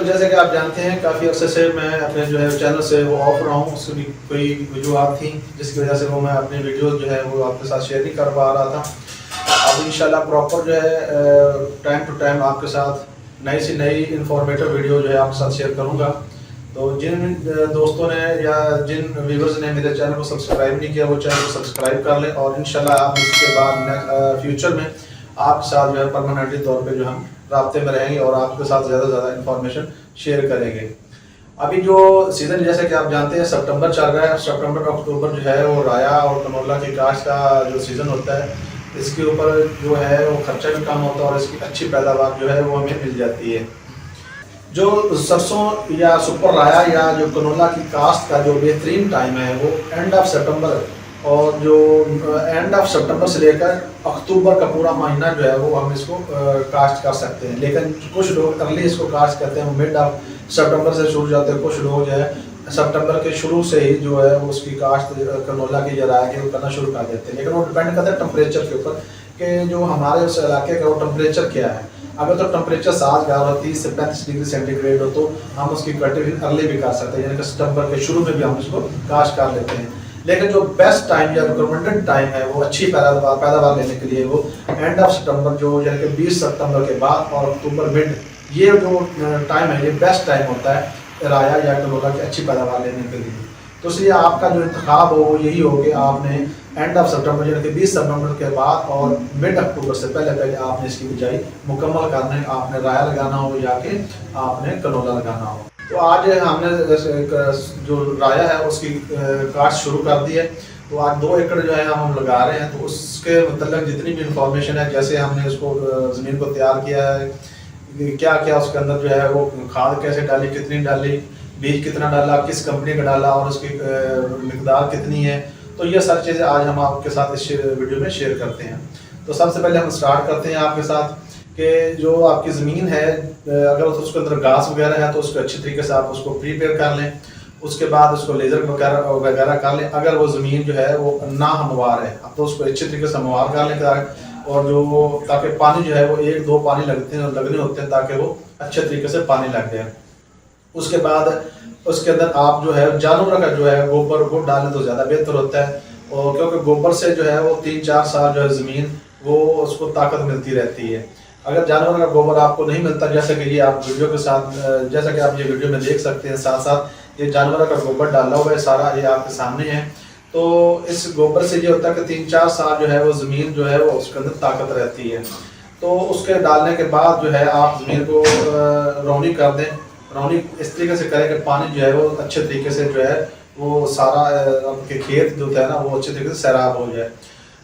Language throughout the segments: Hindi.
जैसे कि आप जानते हैं काफ़ी अरसे से मैं अपने जो है चैनल से वो ऑफ रहा हूँ। उसकी भी कोई वजूहत थी जिसकी वजह से वो मैं अपनी वीडियो जो है वो आपके साथ शेयर नहीं कर पा रहा था। अब इंशाल्लाह प्रॉपर जो है टाइम टू टाइम आपके साथ नई से नई इन्फॉर्मेटिव वीडियो जो है आपके साथ शेयर करूँगा। तो जिन दोस्तों ने या जिन व्यूवर्स ने मेरे चैनल को सब्सक्राइब नहीं किया वो चैनल को सब्सक्राइब कर लें, और इंशाल्लाह आप इसके बाद फ्यूचर में आपके साथ जो है परमानेंटली तौर पे जो हम राब्ते में रहेंगे और आपके साथ ज़्यादा से ज़्यादा इन्फॉर्मेशन शेयर करेंगे। अभी जो सीज़न जैसे कि आप जानते हैं सितंबर चल रहा है, सितंबर अक्टूबर जो है वो राया और कनोला की काश्त का जो सीज़न होता है, इसके ऊपर जो है वो खर्चा भी कम होता है और इसकी अच्छी पैदावार जो है वो हमें मिल जाती है। जो सरसों या सुपर राया या जो कनोला की काश्त का जो बेहतरीन टाइम है वो एंड ऑफ सितंबर, और जो एंड ऑफ सितंबर से लेकर अक्टूबर का पूरा महीना जो है वो हम इसको काश्त कर सकते हैं। लेकिन कुछ लोग अर्ली इसको काश्त करते हैं, मिड ऑफ सितंबर से शुरू जाते हैं। कुछ लोग जो है सितंबर के शुरू से ही जो है उसकी काश्त कनोला की या राया की करना शुरू कर देते हैं। लेकिन वो डिपेंड करता है टेम्परेचर के ऊपर कि जो हमारे उस इलाके का वो टेम्परेचर क्या है। अगर तो टेम्परेचर 30 से 35 डिग्री सेंटीग्रेड हो तो हम उसकी कटिंग अर्ली भी कर सकते हैं, यानी कि सितंबर के शुरू में भी हम इसको काश्त कर लेते हैं। लेकिन जो बेस्ट टाइम या रिकमेंडेड टाइम है वो अच्छी पैदावार लेने के लिए वो एंड ऑफ सितंबर जो यानी कि 20 सितंबर के बाद और अक्टूबर मिड, ये जो टाइम है ये बेस्ट टाइम होता है राया या कनोला की अच्छी पैदावार लेने के लिए। तो इसलिए आपका जो इंतखाब हो वो यही हो कि आपने एंड ऑफ सितंबर यानी कि 20 सितंबर के बाद और मिड अक्टूबर से पहले पहले आपने इसकी बिजाई मुकम्मल करना है। आपने राया लगाना हो या कि आपने कनोला लगाना हो। तो आज हमने जो राया है उसकी काश्त शुरू कर दी है। तो आज 2 एकड़ जो है हम लगा रहे हैं। तो उसके मतलब जितनी भी इंफॉर्मेशन है, जैसे हमने उसको ज़मीन को तैयार किया है, क्या क्या उसके अंदर जो है वो खाद कैसे डाली, कितनी डाली, बीज कितना डाला, किस कंपनी का डाला और उसकी मिकदार कितनी है, तो ये सारी चीज़ें आज हम आपके साथ इस वीडियो में शेयर करते हैं। तो सबसे पहले हम स्टार्ट करते हैं आपके साथ कि जो आपकी ज़मीन है अगर उसके अंदर घास वगैरह है तो उसको अच्छी तरीके से आप उसको प्रिपेयर कर लें। उसके बाद उसको लेज़र वगैरह कर लें। अगर वो ज़मीन जो है वो ना हमवार है तो उसको अच्छी तरीके से हमवार कर लें, और जो ताकि पानी जो है वो 1-2 पानी लगने होते हैं ताकि वो अच्छे तरीके से पानी लग जाए। उसके बाद उसके अंदर आप जो है जानवरों का जो है गोबर वो डालें तो ज़्यादा बेहतर होता है, और क्योंकि गोबर से जो है वो 3-4 साल जो है ज़मीन वो उसको ताकत मिलती रहती है। अगर जानवरों का गोबर आपको नहीं मिलता, जैसे कि ये आप वीडियो के साथ जैसा कि आप ये वीडियो में देख सकते हैं, साथ साथ ये जानवरों का गोबर डाला हुआ है सारा, ये आपके सामने है। तो इस गोबर से ये होता है कि 3-4 साल जो है वो ज़मीन जो है वो उसके अंदर ताकत रहती है। तो उसके डालने के बाद जो है आप ज़मीन को रौनी कर दें। रौनी इस तरीके से करें कि पानी जो है वो अच्छे तरीके से जो है वो सारा आपके खेत जो है ना वो अच्छे तरीके से सैराब हो जाए।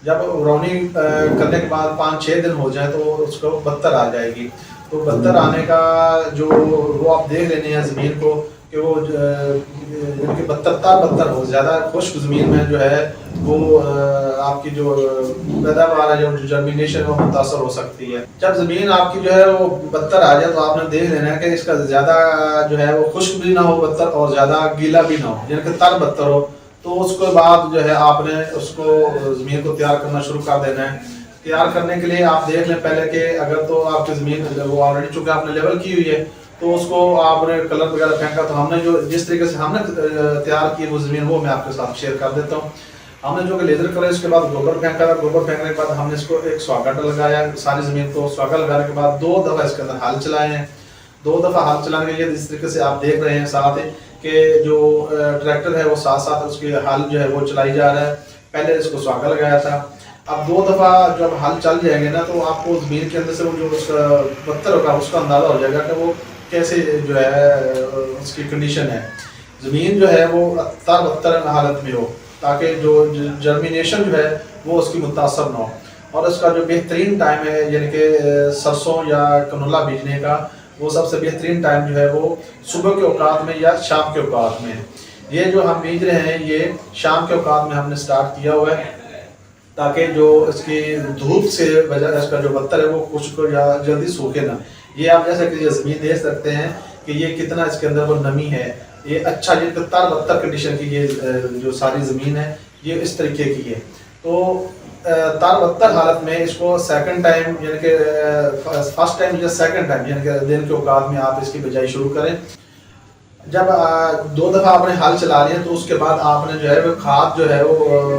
जब रौनी करने के बाद 5-6 दिन हो जाए तो उसको बत्तर आ जाएगी। तो बत्तर आने का जो वो आप देख लेने हैं ज़मीन को कि वो बत्तर हो, ज़्यादा खुश्क ज़मीन में जो है वो आपकी जो पैदावार है जो जर्मिनेशन वो मुतासर हो सकती है। जब ज़मीन आपकी जो है वो बत्तर आ जाए तो आपने देख लेना है कि इसका ज़्यादा जो है वो खुश्क भी ना हो बत्तर और ज़्यादा गीला भी ना हो, यानी कि तर बत्तर हो। तो उसके बाद जो है आपने उसको ज़मीन को तैयार करना शुरू कर देना है। तैयार करने के लिए आप देख लें पहले कि अगर तो आपकी ज़मीन वो ऑलरेडी चूँकि आपने लेवल की हुई है तो उसको आपने कलर वगैरह फेंका, तो हमने जो जिस तरीके से हमने तैयार की वो ज़मीन वो मैं आपके साथ शेयर कर देता हूँ। हमने जो कि लेज़र कलर उसके बाद गोबर फेंका, गोबर फेंकने के बाद हमने इसको एक स्वागत लगाया सारी ज़मीन को। स्वागत लगाने के बाद 2 दफ़ा इसके अंदर हल चलाए हैं। 2 दफ़ा हल चलाने के लिए इस तरीके से आप देख रहे हैं साथ कि जो ट्रैक्टर है वो साथ साथ उसकी हल जो है वो चलाई जा रहा है। पहले इसको स्वागत लगाया था, अब 2 दफ़ा जब हल चल जाएंगे ना तो आपको ज़मीन के अंदर से वो जो उसका पत्थर होगा उसका अंदाज़ा हो जाएगा कि वो कैसे जो है उसकी कंडीशन है। ज़मीन जो है वो तर हालत में हो ताकि जो जर्मिनेशन जो है वो उसकी मुतासर ना हो। और उसका जो बेहतरीन टाइम है यानी कि सरसों या कनोला बीजने का, वो सबसे बेहतरीन टाइम जो है वो सुबह के औकात में या शाम के औकात में है। ये जो हम बीज रहे हैं ये शाम के औकात में हमने स्टार्ट किया हुआ है ताकि जो इसकी धूप से वजह इसका जो बत्तर है वो खुश्क या जल्दी सूखे ना। ये आप जैसे कि ये ज़मीन देख सकते हैं कि ये कितना इसके अंदर वो नमी है, ये अच्छा ये तर बत्तर कंडीशन की ये जो सारी ज़मीन है ये इस तरीके की है। तो तारबत्तर हालत में इसको सेकंड टाइम यानी कि फर्स्ट टाइम या सेकंड टाइम यानी कि दिन के औकात में आप इसकी बिजाई शुरू करें। जब 2 दफ़ा आपने हल चला लिया तो उसके बाद आपने जो है वो खाद जो है वो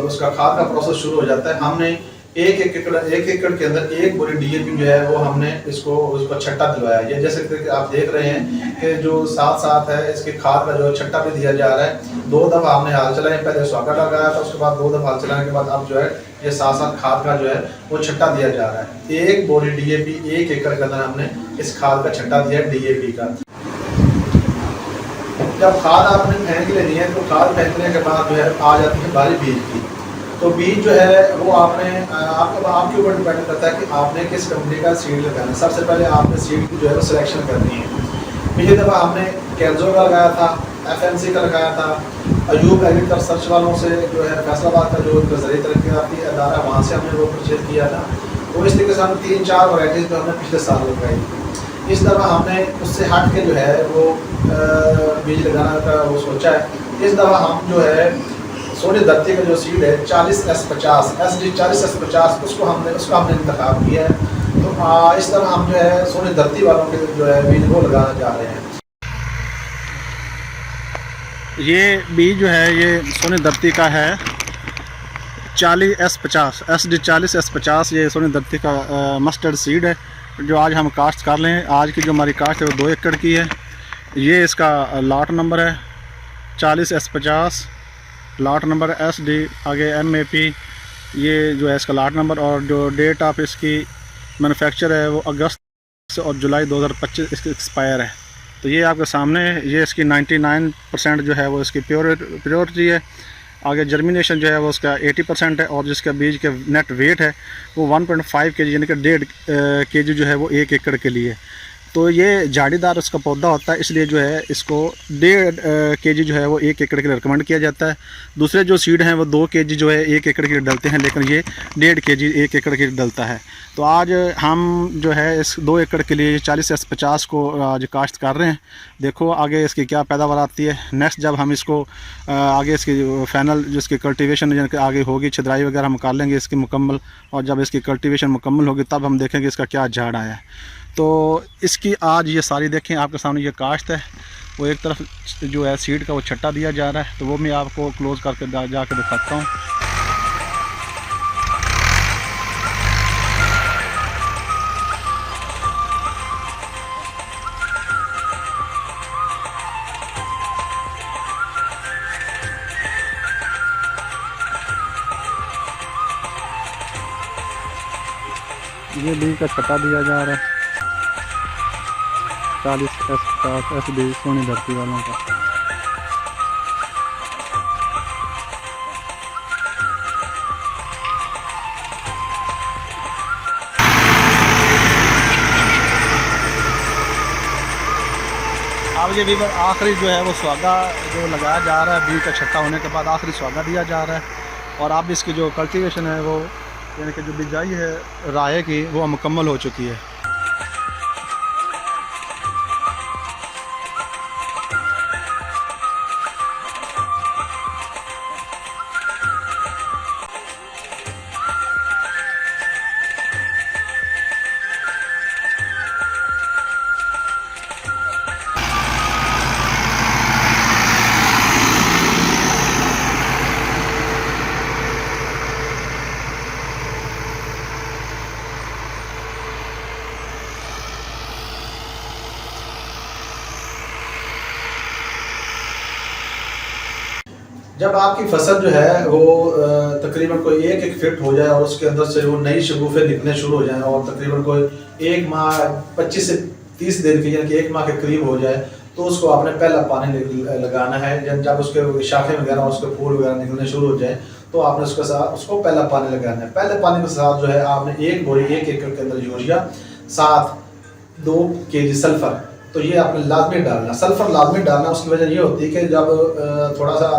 उसका खाद का प्रोसेस शुरू हो जाता है। हमने एक एकड़ के अंदर 1 बोरी DAP जो है वो हमने उसको छट्टा दिलवाया। ये जैसे कि आप देख रहे हैं कि जो साथ साथ है इसके खाद का जो छट्टा भी दिया जा रहा है। 2 दफ़ा हमने हाल चलाए, पहले स्वागा लगाया था, उसके बाद 2 दफ़ा हाल चलाने के बाद अब जो है ये साथ साथ खाद का जो है वो छट्टा दिया जा रहा है। 1 बोरी DAP 1 एकड़ के अंदर हमने इस खाद का छट्टा दिया DAP का। जब खाद आपने फेंक लेनी है तो खाद फेंकने के बाद जो है आ जाती है बारी बीज की। तो बीज जो है वो आपने आपके ऊपर डिपेंड करता है कि आपने किस कंपनी का सीड लगाना है। सबसे पहले आपने सीड की जो है वो सिलेक्शन करनी है। पिछली दफ़ा हमने कैल्जो का लगाया था, FMC का लगाया था, अयूब एग्रीकल्चर सर्च वालों से जो है फैसलाबाद का जो ज़रिए तरक्याती अदारा वहाँ से हमने वो परचेज किया था। तो इस तरीके से हमने 3-4 वैराइटीज़ जो हमने पिछले साल लगाई। इस दफ़ा हमने उससे हट के जो है वो बीज लगाना का वो सोचा है। इस दफ़ा हम जो है सोनी धरती का जो सीड है 40S50 SD 40S50 उसका हमने इंतखाब किया है। तो इस तरह हम जो है सोनी धरती वालों के जो है बीज वो लगाने जा रहे हैं। ये बीज जो है ये सोनी धरती का है 40S50 SD 40S50। ये सोनी धरती का मस्टर्ड सीड है जो आज हम काश्त कर लें। आज की जो हमारी काश्त है वो 2 एकड़ की है। ये इसका लाट नंबर है 40S50, लाट नंबर SD, आगे MAP, ये जो है इसका लाट नंबर। और जो डेट ऑफ इसकी मैन्युफैक्चर है वो अगस्त और जुलाई 2025 इसकी एक्सपायर है। तो ये आपके सामने है। ये इसकी 99% जो है वो इसकी प्योरिटी है। आगे जर्मिनेशन जो है वो उसका 80% है। और जिसका बीज के नेट वेट है वो 1.5 kg यानी कि 1.5 kg जो है वो 1 एकड़ के लिए। तो ये झाड़ीदार उसका पौधा होता है, इसलिए जो है इसको 1.5 kg जो है वो 1 एकड़ के लिए रिकमेंड किया जाता है। दूसरे जो सीड हैं वो 2 kg जो है 1 एकड़ के लिए डलते हैं, लेकिन ये 1.5 kg 1 एकड़ के लिए डलता है। तो आज हम जो है इस 2 एकड़ के लिए 40S50 को आज काश्त कर रहे हैं। देखो आगे इसकी क्या पैदावार आती है। नेक्स्ट जब हम इसको आगे इसकी फाइनल जो इसकी कल्टीवेशन आगे होगी, छिदराई वगैरह हम कर लेंगे इसकी मुकम्मल, और जब इसकी कल्टीवेशन मुकम्मल होगी तब हम देखेंगे इसका क्या झाड़ आया है। तो इसकी आज ये सारी देखें आपके सामने ये काश्त है। वो एक तरफ जो है सीड का वो छट्टा दिया जा रहा है, तो वो मैं आपको क्लोज़ करके जाकर दिखाता हूँ। ये बीज का छट्टा दिया जा रहा है 40S50 SD सोनी धरती वालों का। अब ये भी आखिरी जो है वो स्वागा जो लगाया जा रहा है, बीज का छट्टा होने के बाद आखिरी स्वागा दिया जा रहा है। और अब इसकी जो कल्टीवेशन है वो यानी कि जो बिजाई है राहे की वो मुकम्मल हो चुकी है। जब आपकी फसल जो है वो तकरीबन कोई 1 फीट हो जाए और उसके अंदर से वो नई शगुफे निकलने शुरू हो जाएं और तकरीबन कोई 1 माह 25 से 30 दिन की यानी कि 1 माह के करीब हो जाए, तो उसको आपने पहला पानी लगाना है। जब उसके शाखें वगैरह उसके फूल वगैरह निकलने शुरू हो जाए तो आपने उसके साथ उसको पहला पानी लगाना है। पहले पानी के साथ जो है आपने 1 बोरी 1 एकड़ के अंदर यूरिया, साथ 2 kg सल्फ़र, तो ये आपने लाजमी डालना। सल्फ़र लाजमी डालना, उसकी वजह ये होती है कि जब थोड़ा सा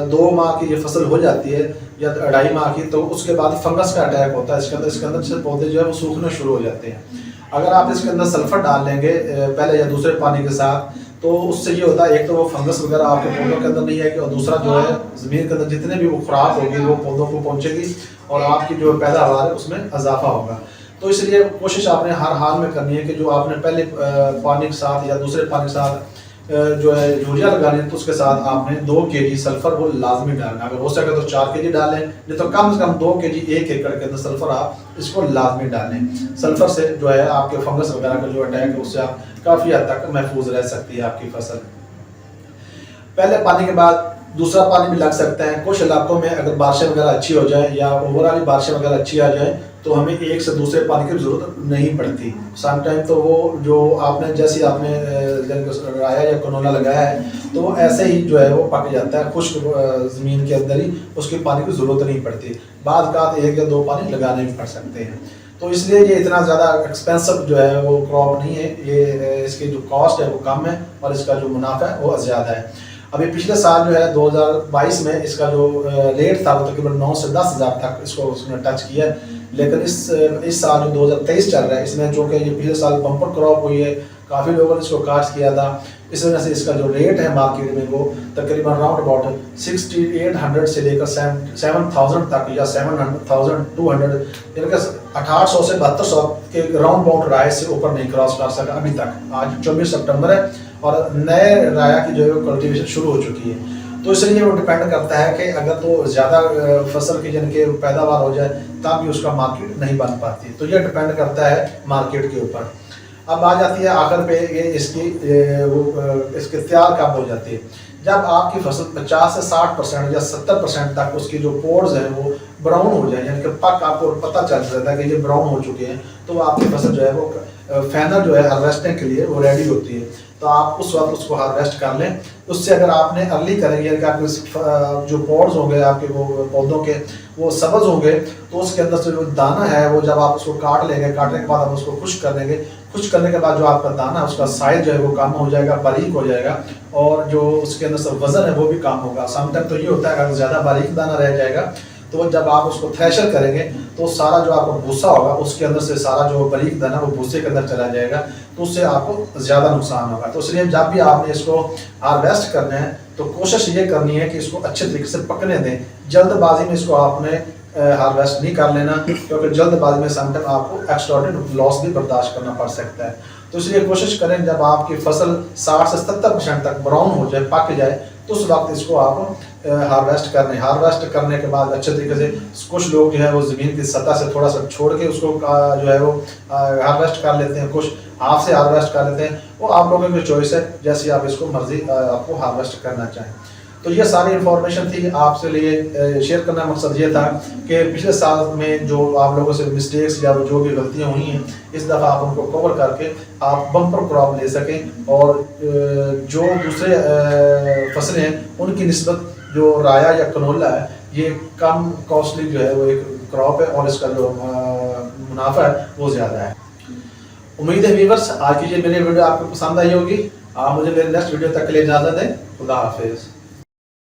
2 माह की ये फसल हो जाती है या 2.5 माह की, तो उसके बाद फंगस का अटैक होता है इसके अंदर से पौधे जो है वो सूखने शुरू हो जाते हैं। अगर आप इसके अंदर सल्फ़र डाल लेंगे पहले या दूसरे पानी के साथ, तो उससे ये होता है, एक तो वो फंगस वगैरह आपके पौधों के अंदर नहीं आएगी, और दूसरा जो है ज़मीन के अंदर जितने भी वो खुराक होगी वो पौधों को पहुँचेगी और आपकी जो पैदावार है उसमें इजाफा होगा। तो इसलिए कोशिश आपने हर हाल में करनी है कि जो आपने पहले पानी के साथ या दूसरे पानी के साथ जो है यूरिया लगानी है, तो उसके साथ आपने 2 kg सल्फर वो लाजमी डालना। अगर हो सके तो 4 kg डालें, नहीं तो कम से कम 2 kg 1 एकड़ के अंदर सल्फर आप इसको लाजमी डालें। सल्फर से जो है आपके फंगस वगैरह का जो अटैक है उससे आप काफ़ी हद तक महफूज रह सकती है आपकी फसल। पहले पानी के बाद दूसरा पानी भी लग सकता है। कुछ इलाकों में अगर बारिशें वगैरह अच्छी हो जाए या ओवरऑल बारिशें वगैरह अच्छी आ जाए तो हमें एक से दूसरे पानी की ज़रूरत नहीं पड़ती। सम टाइम तो वो जो आपने जैसे आपने राया या कनोला लगाया है तो वो ऐसे ही जो है वो पक जाता है, खुश्क ज़मीन के अंदर ही, उसकी पानी की ज़रूरत नहीं पड़ती। बाद का 1 या 2 पानी लगाने भी पड़ सकते हैं। तो इसलिए ये इतना ज़्यादा एक्सपेंसिव जो है वो क्रॉप नहीं है, ये इसकी जो कॉस्ट है वो कम है और इसका जो मुनाफा है वो ज़्यादा है। अभी पिछले साल जो है 2022 में इसका जो रेट था वो तकरीबन 9 से 10 हज़ार तक इसको उसने टच किया, लेकिन इस साल जो 2023 चल रहा है इसमें जो कि ये पिछले साल बम्पर क्रॉप हुई है, काफ़ी लोगों ने इसको कास्ट किया था, इस वजह से इसका जो रेट है मार्केट में वो तकरीबन राउंड अबाउट 6800 से लेकर 7000 तक या 7200 यानी कि 1800 से 7200 के राउंड अबाउट राय से ऊपर नहीं क्रॉस कर सका अभी तक। आज 24 सितंबर है और नए राया की जो है कल्टीवेशन शुरू हो चुकी है। तो इसलिए वो डिपेंड करता है कि अगर तो ज़्यादा फसल की जन के पैदावार हो जाए तब भी उसका मार्केट नहीं बन पाती, तो ये डिपेंड करता है मार्केट के ऊपर। अब आ जाती है आखिर पे ये इसकी तैयार कब हो जाती है, जब आपकी फसल 50 से 60% या 70% तक उसकी जो पोर्स हैं वो ब्राउन हो जाए, यानी कि पक आपको पता चल जाता है कि ये ब्राउन हो चुके हैं, तो आपकी फसल जो है वो फाइनल जो है हार्वेस्टिंग के लिए वो रेडी होती है। तो आप उस वक्त उसको हार्वेस्ट कर लें। उससे अगर आपने अर्ली करेंगे कि आपके जो पॉड्स होंगे आपके वो पौधों के वो सब्ज होंगे, तो उसके अंदर से जो दाना है वो जब आप उसको काट लेंगे, काटने के बाद आप उसको खुश्क कर लेंगे, खुश्क करने के बाद जो आपका दाना है उसका साइज जो है वो कम हो जाएगा, बारीक हो जाएगा, और जो उसके अंदर से वजन है वो भी कम होगा। समटाइम तो ये होता है अगर ज़्यादा बारीक दाना रह जाएगा तो जब आप उसको थ्रेशर करेंगे तो सारा जो आपका भूसा होगा उसके अंदर से सारा जो बारीक दाना वो भूसे के अंदर चला जाएगा, तो उससे आपको ज़्यादा नुकसान होगा। तो इसलिए जब भी आपने इसको हार्वेस्ट करना है तो कोशिश ये करनी है कि इसको अच्छे तरीके से पकने दें। जल्दबाजी में इसको आपने हार्वेस्ट नहीं कर लेना, क्योंकि जल्दबाजी में समटाइम आपको एक्स्ट्राऑर्डिनरी लॉस भी बर्दाश्त करना पड़ सकता है। तो इसलिए कोशिश करें जब आपकी फसल 60 से 70% तक ब्राउन हो जाए, पक जाए, तो उस वक्त इसको आप हार्वेस्ट करने। हार्वेस्ट करने के बाद अच्छे तरीके से कुछ लोग जो है वो ज़मीन की सतह से थोड़ा सा छोड़ के उसको जो है वो हार्वेस्ट कर लेते हैं, कुछ हाथ से हार्वेस्ट कर लेते हैं, वो आप लोगों की चॉइस है, जैसी आप इसको मर्जी आपको हार्वेस्ट करना चाहें। तो ये सारी इन्फॉर्मेशन थी आपसे लिए शेयर करना। मकसद ये था कि पिछले साल में जो आप लोगों से मिस्टेक्स या जो भी गलतियाँ हुई हैं इस दफ़ा आप उनको कवर करके आप बम्पर क्रॉप ले सकें, और जो दूसरे फसलें हैं उनकी निस्बत जो राया या कनोला है ये कम कॉस्टली जो है वो एक क्रॉप है और इसका जो मुनाफा है वो ज़्यादा है। उम्मीद है व्यूअर्स आज की ये मेरी वीडियो आपको पसंद आई होगी। आप मुझे मेरे नेक्स्ट वीडियो तक के लिए इजाज़त दें। खुदा हाफिज़।